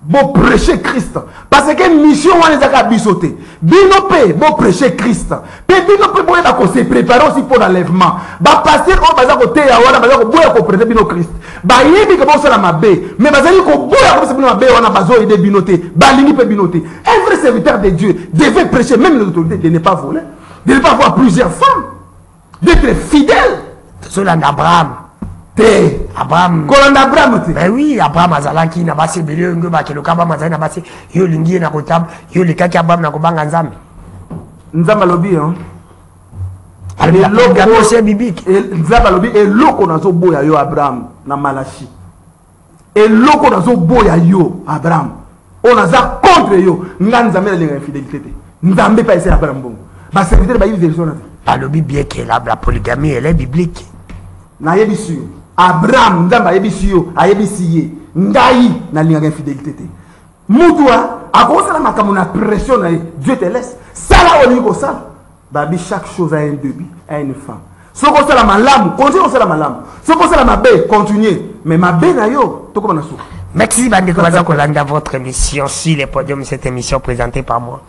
Bon prêcher Christ. Parce que mission on les a bisoté. Binopé, bon prêcher Christ. Puis binopé bon il se préparer aussi pour l'enlèvement. Ba pasteur on baza côté ya wana baza ko boya ko prêcher bino Christ. Ba yebi que bon ça la mabe. Mais bazali ko boya ko bino mabe wana bazo ide binoté. Ba lingi pe binoté. Un vrai serviteur de Dieu devait prêcher même les autorités de ne pas voler, de ne pas avoir plusieurs femmes, d'être fidèle. Cela d'Abraham. Abraham. Ben oui, Abraham azalaki na basi belio ngo ba kelo kaba mazali na basi yo lingi na kotab yo likaki Abraham na kobanga nzambe. Nzamba lobi hein. Ale loko c'est biblique. Nzamba lobi et loko nazo boya yo Abraham na Malachi. Et loko nazo boya yo Abraham. On aza contre yo nganzambe la linga infidélité. Nzambe pas essayer Abraham bon. Ba serviteur ba yves version na. Alobi bien que la polygamie elle est biblique. Na yebisu Abraham ndamba yebisiyo ayebisiye ngai na linga infidélité te mutua akosala makambo na pression na Dieu te laisse sala olingo sala babi chaque chose a un début a une fin soko sala malamu continue sala malamu soko sala mabe continue mais mabe na yo toko na sou. Merci bandeko baza kolanda votre émission sur les podiums, cette émission présentée par moi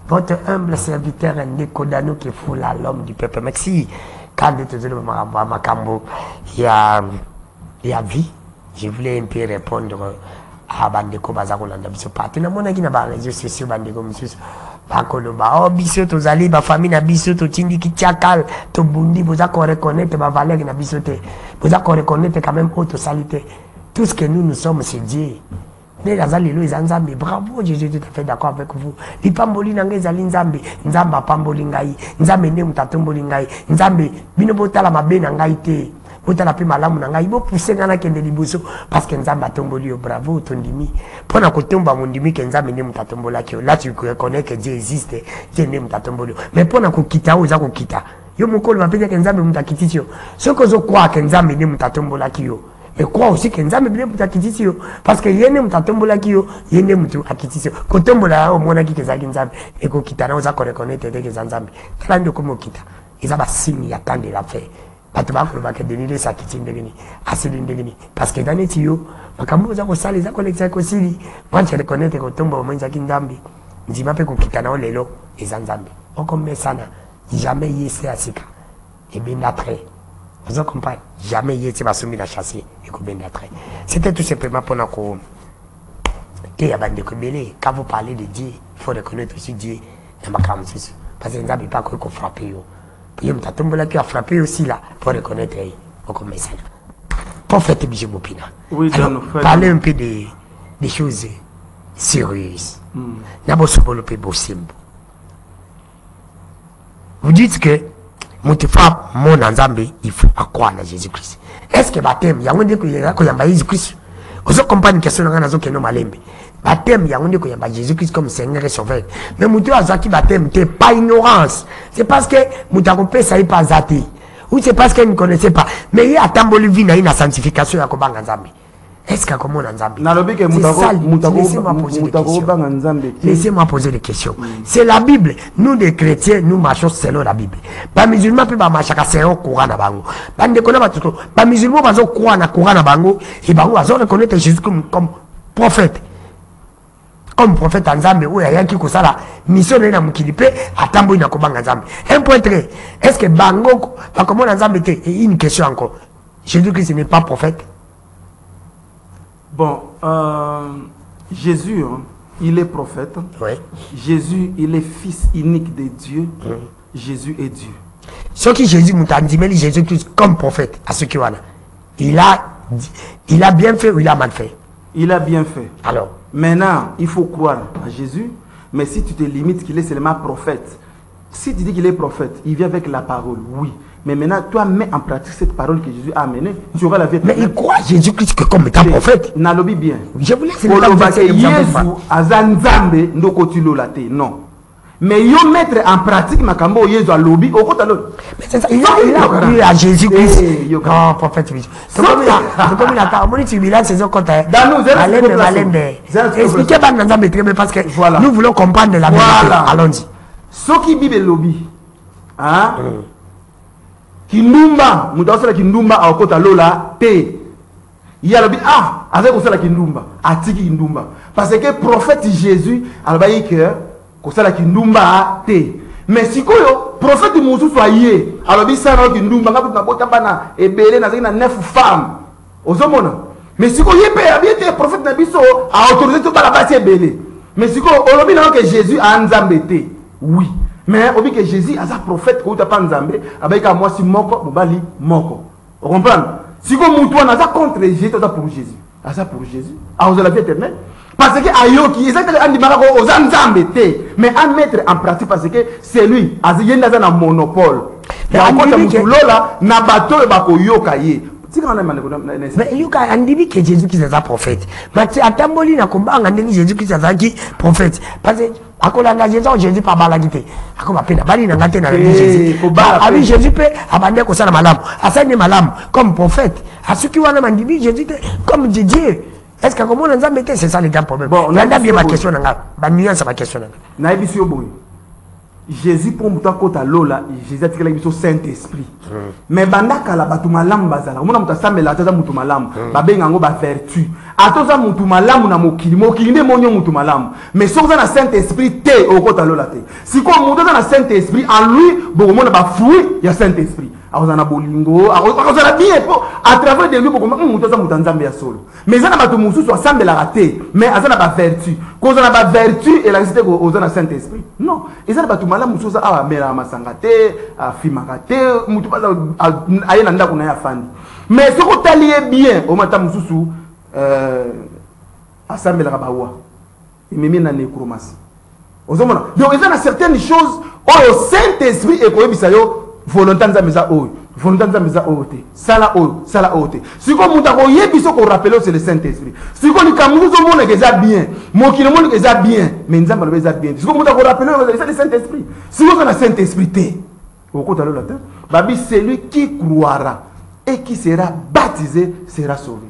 votre humble serviteur Nikodano qui fout la l'homme du peuple. Merci. Quand tu es Makambo, il y a vie. Je voulais un peu répondre à Bandeko Bazakolanda. Je suis parti dans mon réseau social Bandeko. bakoloba oh biso tozali ba famille na biso totindi kitiakal to bundi boza ko reconnaître ba valeur na biso te boza ko reconnaître quand même auto salité tout ce que nous sommes c'est Dieu mais la zali lo ezanzambe bravo Jésus tout à fait d'accord avec vous lipamboli na ngezali nzambe nzamba pamboli ngai nzambe ne mutatomboli ngai nzambe bino botala mabe na ngai te botala pe malamu na ngai bo pousser ngana kende liboso parce que nzamba tomboli yo bravo tondimi pona kotomba mondimi ke nzambe ne mutatombola ki là tu reconnais que Dieu existe Dieu ne mutatomboli mais pona kokita oza kokita yo mokolo mapenya ke nzambe mutakitisi yo soko zo kwa ke nzambe ne mutatombola ki yo et quoi aussi que nzambe ne mutakitisi yo parce que yene mutatombola ki yo yene mutu akitisi yo kotombola o mona ki ke zaki nzambe e kokita na oza ko reconnaître que nzambe tala ndo komo kita eza ba signe ya tande la fait bato bakoloba ke denile sakiti ndenge nini asili ndenge nini parce que dans neti yo makambo oza kosala eza kolekisa ekosili wanti reconnaître kotomba omwenzaki nzambe ndima mpe kokita nao lelo eza nzambe okomesana jamais yese asika ebenda trait vous comprenez jamais yese basombi na chasser ekobenda trait c'était tout simplement mpona ko te ya bandeko ebele quand vous parlez de Dieu il faut reconnaître aussi Dieu na makambo mosusu parce que nzambe pa koki kofrappe yo il qui a frappé aussi là pour reconnaître comme message. Prophète Bijimopina. Oui, parlez un peu des choses sérieuses. Vous dites que mon ensemble, il faut croire à Jésus-Christ. Est-ce que baptême, il y a un que Jésus-Christ? Vous comprenez une question que nous avons baptême, il y a un que Jésus-Christ comme Seigneur et Sauveur. Mais Moutou Azaki baptême, c'est pas ignorance. C'est parce que Moutakope ça n'est pas zati. Ou c'est parce qu'elle ne connaissait pas. Mais il y a Tamboli vie na une sanctification à Kobang Nzambe. Est-ce qu'il y a comment Nzambe? Laissez-moi poser des questions. C'est la Bible. Nous, les chrétiens, nous marchons selon la Bible. Les musulmans peuvent marcher selon le Coran. Les musulmans peuvent croire dans le Coran et ils reconnaître Jésus comme prophète. Comme prophète Nzambe ou y'a qui kosala mission na mukili pe atambo ina kobanga Nzambe. 1.3. Est-ce que bango va comment Nzambe était une question encore. Jésus-Christ n'est pas prophète. Bon, Jésus, hein, il est prophète. Oui. Jésus, il est fils unique de Dieu. Jésus est Dieu. Ce qui Jésus mutandimeli Jésus-Christ comme prophète à ce qui voilà. Il a bien fait ou il a mal fait? Il a bien fait. Alors, maintenant, il faut croire à Jésus, mais si tu te limites qu'il est seulement prophète, si tu dis qu'il est prophète, il vient avec la parole, oui. Mais maintenant, toi, mets en pratique cette parole que Jésus a amenée, tu auras la vie. Mais il croit Jésus-Christ comme étant prophète. Nalobi bien. Je vous laisse non. Mais il mettre en pratique ma cambo Jésus à lobby au côté de mais c'est ça, il a cru à Jésus-Christ. Non, prophète. C'est comme il a terminé tu bilan c'est quand expliquez pas dans Nzambe très bien parce que nous voulons comprendre la vérité. Allons-y. Ce qui bible lobby. Hein? Kindumba, mutawasala kindumba au côté lola P. Il y a lobby avec ça la kindumba, atiki kindumba parce que prophète Jésus albaï que kosala kindumba te mais sikoyo prophète Moussou soyé alors bisana kindumba ngapi na bota bana ebele na zina 9 femmes ozomona mais sikoyo pe abité prophète na biso a autorisé to bala basi ebele mais sikoyo olobi na que Jésus a nzambe te oui mais obi que Jésus a sa prophète ko ta pa nzambe abaika moi si moko mobali moko on comprend sikoyo mutu na za contre Jésus to pour Jésus a ça pour Jésus a la vie éternelle. Parce que Ayoki, mais à mettre en pratique parce que c'est lui, il y a un monopole. Mais il dit que Jésus-Christ est un prophète. Mais à Tamboli, Jésus-Christ est un prophète. Parce que Jésus pas balagité. Jésus peut abandonner comme ça malam. Comme prophète. À ceux qui ont dit Jésus comme Dieu. Est-ce que comment on a mis c'est ça les grands problèmes? Bon, on a bien ma question ma nuance ma question Jésus pour muta kota lola Jésus a tiré le Saint-Esprit. Mais bandaka la batu malam bazala. Mona muta samela taza mutu malam. Ba benga ngo ba vertu. Atoza mutu malam na mokili. Mokili nde monyo mutu malam. Mais so za na Saint-Esprit te o kota lola te. Si ko muta na Saint-Esprit en lui bo mona ba fruit ya Saint-Esprit. akozana bolingo akozana bien à travers de lui bokoma mutoza mutanzambe ya solo mais ça na bato mususu asambela raté mais azana ba vertu kozana ba vertu et la cité kozana Saint Esprit non ezana bato mala mususu awa mera masanga te afimaka te mutu baza ayena ndako na ya fandi mais ce que talié bien au mata mususu asambela bawa imemi na nécromancie ozomona donc ezana certaines choses au Saint Esprit et koyebisa yo volonté nzambe oyo volonté nzambe oyo te sala oyo te siko muta ko yebiso ko rappeler c'est le Saint-Esprit siko ni kamuzo mona que ça bien mokile mona que ça bien mais nzambe le ça bien siko muta ko rappeler c'est le Saint-Esprit siko na Saint-Esprit te okota le latin babi celui qui croira et qui sera baptisé sera sauvé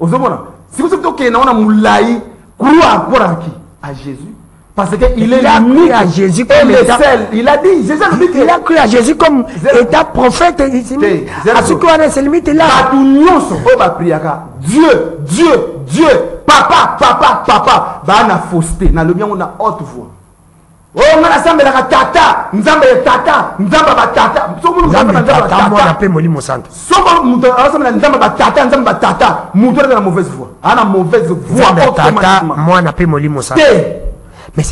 ozomona siko to ke na ona mulai croire pour qui à Jésus. Parce qu'il est cru à Jésus comme état. Il a dit, Jésus il a cru à Jésus comme état prophète. À ce qu'on a ses limites là. Dieu, papa. Bah, on a fausseté. On a haute voix. Oh, on a assemblé la tata. Nzambe tata. Nzamba tata. Moi, on appelle Moli Monsanto. On a assemblé Nzamba tata. Mouton dans la mauvaise voix. On a mauvaise voix. Moi, on appelle Moli Monsanto. Mais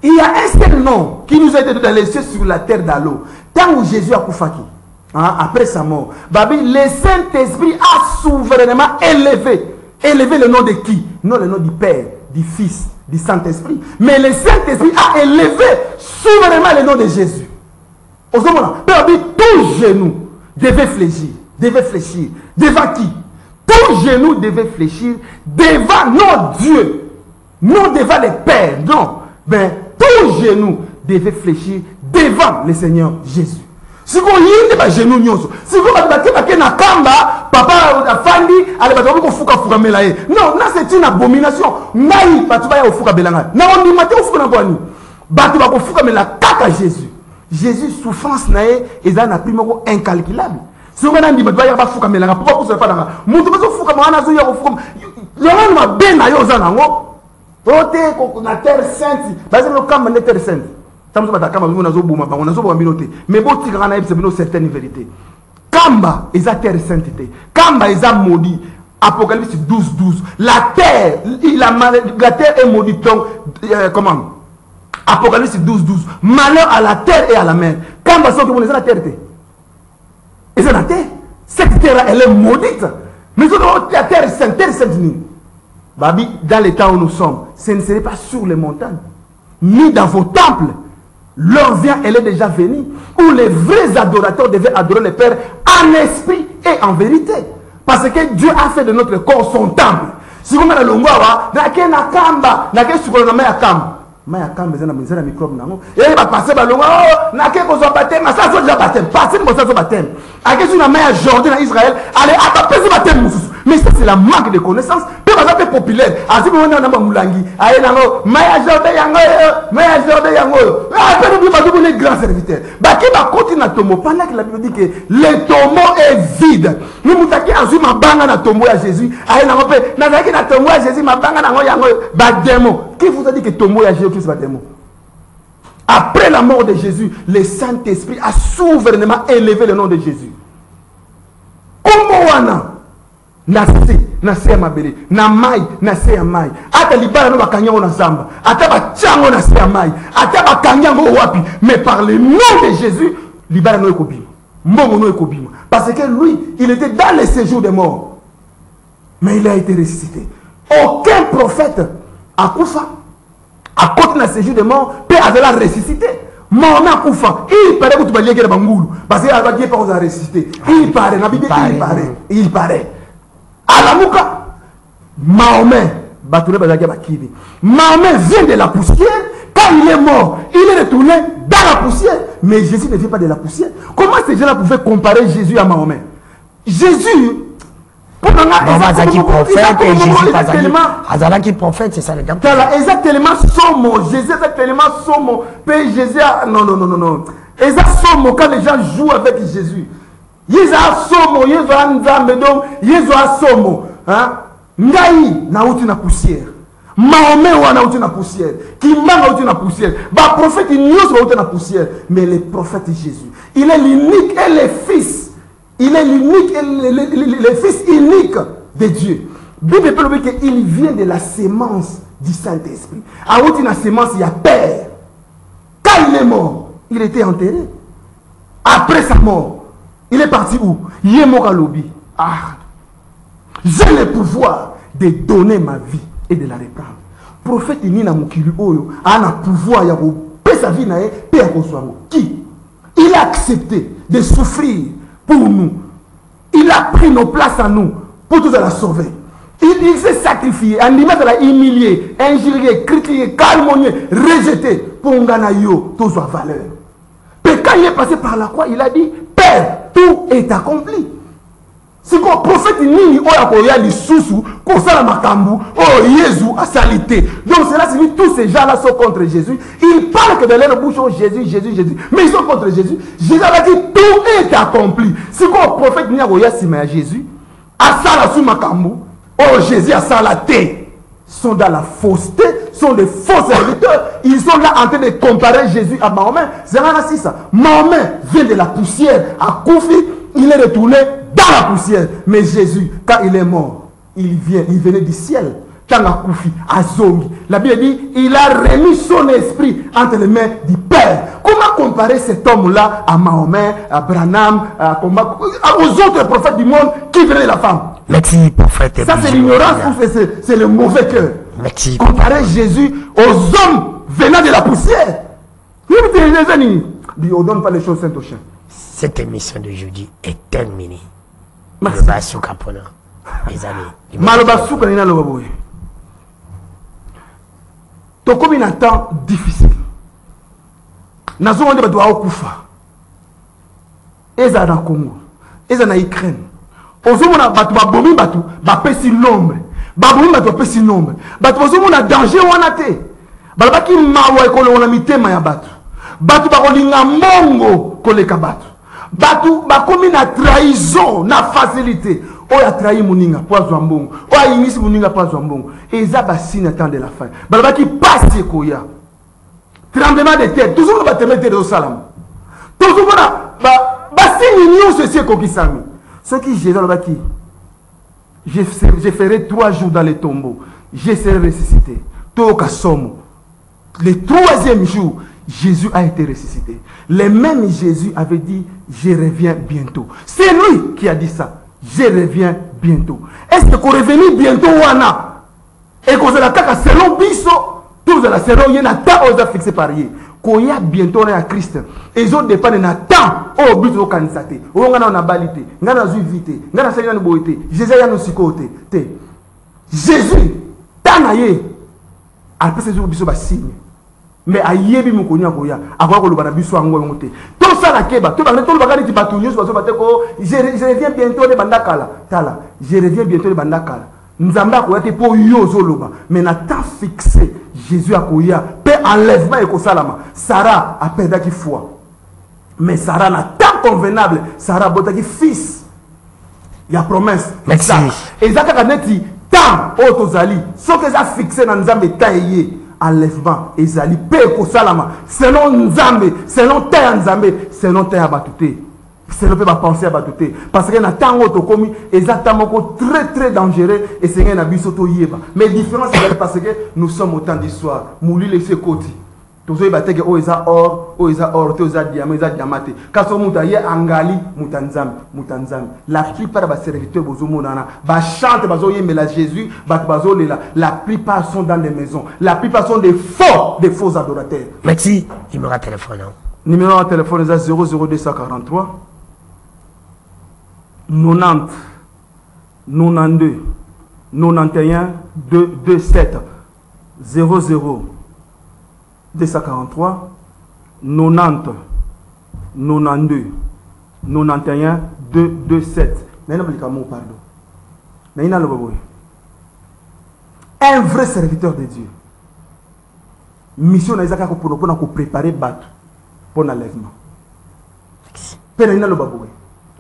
il y a un seul nom qui nous a été dans les cieux sur la terre d'Allo. Tant où Jésus a koufaki, après sa mort, le Saint-Esprit a souverainement élevé le nom de qui? Non le nom du Père, du Fils, du Saint-Esprit. Mais le Saint-Esprit a élevé souverainement le nom de Jésus. Au moment là, tout genou devait fléchir. Devant qui? Tout genou devait fléchir devant notre Dieu. Non devant les pères, non. Ben, tout genou devait fléchir devant le Seigneur Jésus. Si vous y avez genou, si vous avez na kamba, papa Fandi, allez vous fuka melaye. Non, c'est une abomination. Naï, patu ba ya fuka belanga. Na on dit maté fuka na kwani. Batu ba fuka mela kaka Jésus. Jésus souffrance naé eza na primo incalculable. Si on a dit batu ba fuka melanga, pourquoi vous ne pas dans. Mutu ba fuka mwana zo ya fuka. Yo na ben na yo za nango. Na terre sainte, basé le camp de terre sainte. Nous avons mais bon, tu certaines vérités. Kamba est la terre sainte. Kamba est maudit. Apocalypse 12. La terre est maudite. Comment? Apocalypse 12. Malheur à la terre et à la mer. Kamba est la terre. Et c'est la terre. Cette terre, elle est maudite. Mais la terre sainte. Babi, dans les temps où nous sommes, ce ne serait pas sur les montagnes, ni dans vos temples. L'heure vient, elle est déjà venue, où les vrais adorateurs devaient adorer le Père en esprit et en vérité. Parce que Dieu a fait de notre corps son temple. Si vous avez le longwa, na kamba, na ke sukolo na maya kamba. Maya kamba zena microbe nango. Et va passer ba longwa, na ke ko zo baptême, ça zo déjà baptême. Passer mo ça zo baptême. A ke sur na maya Jordan en Israël, allez atapez baptême mususu. Mais ça c'est la manque de connaissance. Peu pas populaire. Asi mo na ba mulangi. Aye nango, maya Jordan yango. Ah, peu nous pas les grands serviteurs. Ba ki ba continue na tombeau pendant que la Bible dit que le tombeau est vide. Nous mutaki azu mabanga na tombeau à Jésus. Aye nango pe na zaki na tombeau à Jésus mabanga nango yango ba démon. Qui vous a dit que tombeau à Jésus c'est pas démon? Après la mort de Jésus, le Saint-Esprit a souverainement élevé le nom de Jésus. Comment wana nase ya mabele na mai nase ya mai ata libala no bakanyango na zamba ata bachango nase ya mai ata bakanyango wapi mais par le nom de Jésus libala no ekobima mbongo no ekobima parce que lui il était dans le séjour des morts mais il a été ressuscité. Aucun prophète a koufa à côté na séjour des morts peut avoir ressuscité. Mon akoufa il paraît que tu vas lier que bangulu parce que va dire pas aux ressuscité il paraît na bible il paraît Alamuka, Mahomet, Mahomet vient de la poussière. Quand il est mort, il est retourné dans la poussière. Mais Jésus ne vient pas de la poussière. Comment ces gens-là pouvaient comparer Jésus à Mahomet? Jésus, prophète, c'est ça le temps. Exactement Somo. Jésus exactement Somo. Jésus, non. Exactement quand les gens jouent avec Jésus. Ils ont somo, ils ont nzambe donc ils ont somo, hein? Ngai na uti na poussière. Mahomet wana uti na poussière, Kimbanga uti na poussière, ba prophète nyos uti na poussière, mais le prophète Jésus, il est l'unique et le fils. Il est l'unique et le fils unique de Dieu. Bible peut dire qu'il vient de la sémence du Saint-Esprit. A uti na sémence il y a père. Quand il est mort, il était enterré. Après sa mort, il est parti où? Yemokalobi. Ah, j'ai le pouvoir de donner ma vie et de la reprendre. Prophète Nina Mukili Oyo a un pouvoir ya paix sa vie nae paix à qui? Il a accepté de souffrir pour nous. Il a pris nos places à nous pour tous la sauver. Il s'est sacrifié, animé de la humilier, injurier, critiquer, calomnier, rejeter pour Nganayo, tout soit valeur. Mais quand il est passé par la croix, il a dit Père, tout est accompli. Si le prophète Nini Oyakoya li sousou, qu'on s'en makambu, oh Jésus a salité. Donc cela signifie tous ces gens-là sont contre Jésus. Ils parlent que de leur bouche, oh Jésus, Jésus, Jésus. Mais ils sont contre Jésus. Jésus a dit tout est accompli. Si le prophète Nini Oyakoya à Jésus, a sala sous makambu, oh Jésus a salaté. Sont dans la fausseté, sont des faux serviteurs. Ils sont là en train de comparer Jésus à Mahomet. C'est ainsi ça. Mahomet vient de la poussière à Koufi. Il est retourné dans la poussière. Mais Jésus, quand il est mort, il venait du ciel. Quand il a Koufi, à Zongi. La Bible dit, il a remis son esprit entre les mains du Père. Comment comparer cet homme-là à Mahomet, à Branham, aux autres prophètes du monde qui venaient de la femme? Merci, prophète. Ça, c'est l'ignorance ou c'est le mauvais cœur? Merci. Comparer Jésus aux hommes venant de la poussière. On ne donne pas les choses saintes aux chiens. Cette émission de jeudi est terminée. Merci. Le Basuka Pona, mes amis. Malobasuka nina lobaboy. To comme un temps difficile. Nazo wande ba doa okufa. Eza na Congo. Eza na Ukraine. Ozomona batu ba bomi batu ba pesi nombre. Ba bomi batu ba pesi nombre. Batu ozomona danger wana te. Balabaki mawa ekolo wana mitema ya batu. Batu ba kolinga mongo koleka batu. Batu bakomi na trahison na facilité. Oya trahi muninga poazwa mbongo. Oya ingisi muninga poazwa mbongo. Eza basine temps de la fin. Balabaki passe koya. Tremblement de terre. Toujours ba temete de salam. Toujours ba signe nyonso esi kokisami. Ce qui Jésus balabaki. Je ferai 3 jours dans les tombeaux. Je serai ressuscité. Toka somo. Le 3e jour, Jésus a été ressuscité. Le même Jésus avait dit, je reviens bientôt. C'est lui qui a dit ça. Je reviens bientôt. Est-ce que qu'on revient bientôt wana? Et qu'on se la caca selon biso, tout la selon y en a tant aux fixé par y. Qu'on y a bientôt on est à Christ. Et ils ont dépendé de temps au but au candidaté. On a balité, on a vité, on a seigneur boité. Jésus a nous côté. Jésus, tanaye. Après ces jours biso ba signe. Mais ayebi mukonya koya akwa ko lobana biso ango ngote to sala keba to bana to bakani ti batu nyuso baso bateko je reviens bientôt de bandakala tala je reviens bientôt de bandakala nzamba ko yate po yozo loba mais na temps fixé Jésus akoya pe enlèvement et ko salama Sarah a perdu foi mais Sarah na temps convenable Sarah botaki fils il y a promesse merci et ça ka neti temps otozali so que ça fixé na nzambe taillé enlèvement ezali pe ko salama selon nzambe selon terre nzambe selon terre batute selon pe ba penser batute parce que na tango to komi exactement très très dangereux et c'est na biso to yeba mais différence c'est parce que nous sommes au temps d'histoire mouli laisser côté tozo bateke o eza or to eza diamate kaso muta ye angali mutanzambe la plupart ba serviteurs bozomonana ba chante bazo yemela Jésus bazo lela la plupart sont dans des maisons la plupart sont des faux adorateurs. Merci. Numéro de téléphone. Numéro de téléphone est 00243 90 92 91 227 00 243 90 92 91 227. Un vrai serviteur de Dieu. Mission Isaac pour préparer Batu pour l'enlèvement.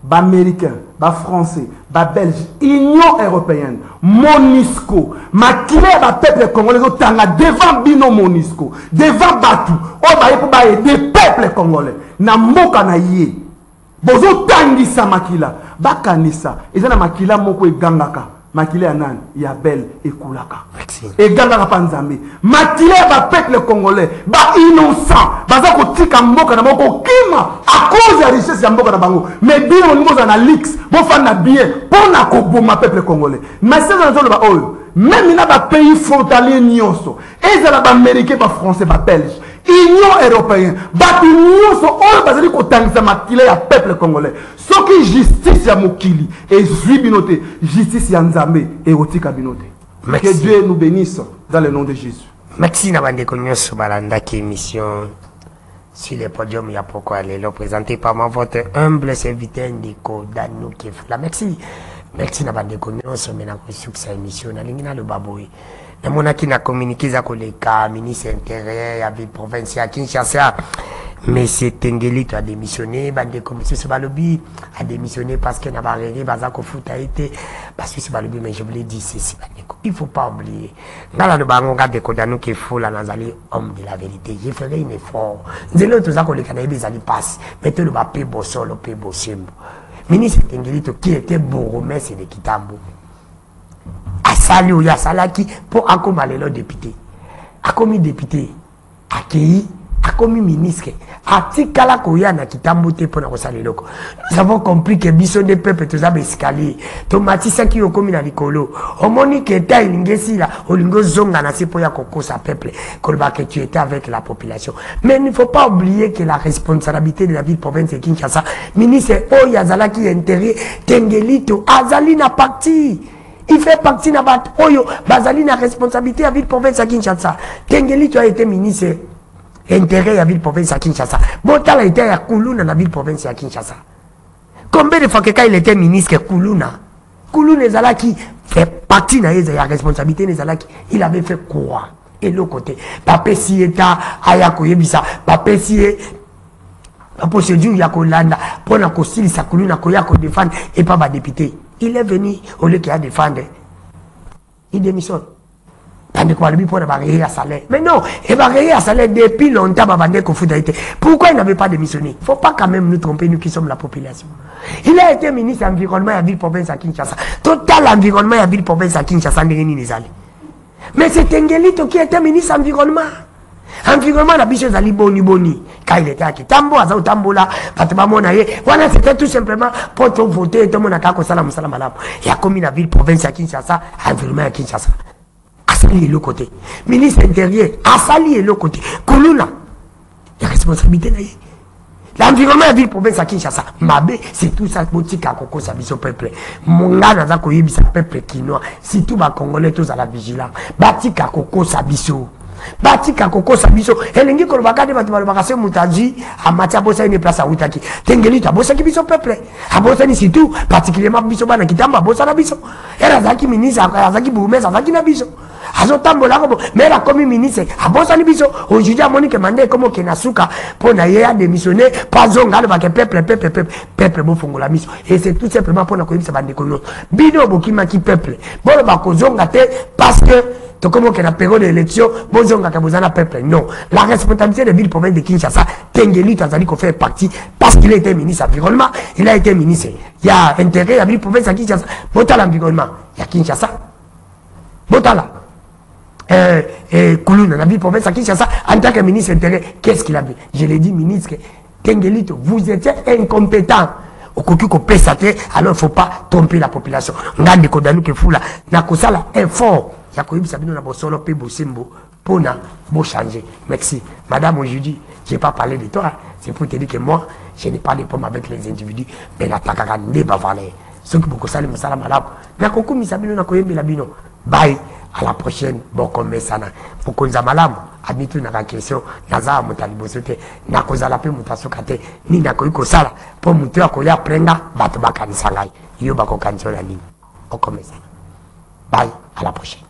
ba américain, ba français, ba belge, Union européenne, MONUSCO, makile ba peuple congolais otanga devant bino MONUSCO, devant Batu, o ba yepo ba aider peuple congolais na mboka na ye. Bozo tangisa makila, ba kanisa, ezana makila moko egangaka. Makile anan, Yabel et Koulaka. Et Gangaka Panzambi. Makile ba peuple congolais, ba innocent, bazako tika mboka na moko kima à cause de la richesse ya mboka na bango. Mais bien au niveau de la lix, bon fan na bien pour na koboma peuple congolais. Mais c'est dans le ba oyo. Même il a ba pays frontalier nyonso. Et ça ba américain, ba français, ba belge. Union européenne, batu nyonso oyo bazali kotangisa makile ya peuple congolais. Soki justice ya mokili et zubinote, justice ya nzambe et otika binote. Que Dieu nous bénisse dans le nom de Jésus. Merci na bande konyoso balanda ki émission sur le podium ya pourquoi elle est présenté par votre humble serviteur Ndeko Danou Kefula. Merci. Merci na bande konyoso mena ko succès émission na lingina le baboy. Na monaki na communiquer za koleka ministre intérieur ya ville province ya Kinshasa. Mais c'est Tengelito a démissionné, bande commission ce balobi a démissionné parce que n'a pas réglé bazako foot a été parce que ce balobi mais je voulais dire ceci il faut pas oublier ngala no bango ngade ko danu ke fola nazali homme de la vérité je ferai un effort nzelo to za koleka na ebezali passe mais to le ba pe bosolo pe bosembo ministre Tengelito qui était bourgmestre de Kitambo asali ou ya salaki pour akoma lelo député akomi député accueilli akomi ministre atikala koya na Kitambo te pona ko saleloko. Nous avons compris que biso de peuple tous ab escalier to matisa ki okomi na likolo omoni ke ta ilingesi la olingo zonga na sepo ya kokosa peuple kolba que tu étais avec la population. Mais il ne faut pas oublier que la responsabilité de la ville province de Kinshasa ministre Oya Zalaki intérêt Tengelito azali na parti. Il fait partie de la Oyo bazali na responsabilité de la ville province de Kinshasa. Tengelito a été ministre intérêt à la ville province à Kinshasa. Botala était à Kuluna dans la ville province à Kinshasa. Combien de fois que quand il était ministre Kuluna Ezalaki fait partie de la responsabilité de Ezalaki, il avait fait quoi? Et l'autre côté, Papé Sieta, Ayako Yebisa, Papé Sieta, la procédure Yakolanda, pour la Kosili, sa Kuluna, Koyako défendre et pas ma député. Il est venu au lieu qu'il a défendre. Il démissionne. Mais non, il va réer à salaire depuis longtemps. Pourquoi il n'avait pas démissionné? Il ne faut pas quand même nous tromper, nous qui sommes la population. Il a été ministre de l'environnement à la ville province à Kinshasa. Total environnement à la ville province à Kinshasa. Mais c'est Tengelito qui était ministre de l'environnement. Environnement, la biche Zali Boni. Quand il était à Kitambo, à Tambola, voilà, c'était tout simplement pour voter. Tout le monde a salam. Il y a comme la ville province à Kinshasa, environnement à Kinshasa. Asali est l'autre côté. Ministre intérieur, Asali est l'autre côté. Kuluna, il y a responsabilité là. L'environnement de la ville province à Kinshasa, Mabe, c'est tout ça, Botika Koko Sabiso peuple. Monga Nazako Yebisa peuple kinois, si tout va congolais, tous à la vigilance. Batika Koko Sabiso. Batika Koko Sabiso. Elengi Kolbaka de Batibalbakase Moutaji, à Matia Bossa une place à Outaki. Tengelito, Bossa qui biso peuple. À Bossa ni tout, particulièrement Biso Bana Kitamba, Bossa Nabiso. Erazaki ministre, Erazaki Boumès, Azaki Nabiso. Azotambola mais la commune ministre a bossa biso aujourd'hui a monique mandé comme kenasuka pour naïa démissionner pas zonga le peuple bon fongola miso et c'est tout simplement pour na koyebisa bande kono bino bokima ki peuple bon ba kozonga te parce que to comme que na période d'élection bozonga ka bozana peuple non la responsabilité de ville province de Kinshasa Tengelito azali ko faire partie parce qu'il a été ministre environnement il a été ministre il y a intérêt à ville province de Kinshasa bota l'environnement il y a Kinshasa bota Kuluna, la ville province à Kinshasa, en tant que ministre intérieur, qu'est-ce qu'il a vu? Je l'ai dit, ministre Tengelito, vous étiez incompétent. Au cocu qu'on peut s'attirer, alors il ne faut pas tromper la population. On a des condamnés qui font là, n'a que ça là, effort. Il y a quand même Sabino na bosolo pe bosembo pour na bo changer. Merci. Madame, aujourd'hui, je n'ai pas parlé de toi. C'est pour te dire que moi, je n'ai pas de problème avec les individus, mais la takaka ne va valer. Ceux qui beaucoup salement salam malab. Na cocu mi Sabino na koyembe la bino. Bye. À la prochaine, bon comme ça. Pour qu'on ait malam, habitude na question, naza mutalibosote, na kozala pe mutasokate, ni na koiko sala, pour mutu akoya prenga, bato bakani sangai. Yo bako kanchola ni. Bon comme ça. Bye, à la prochaine.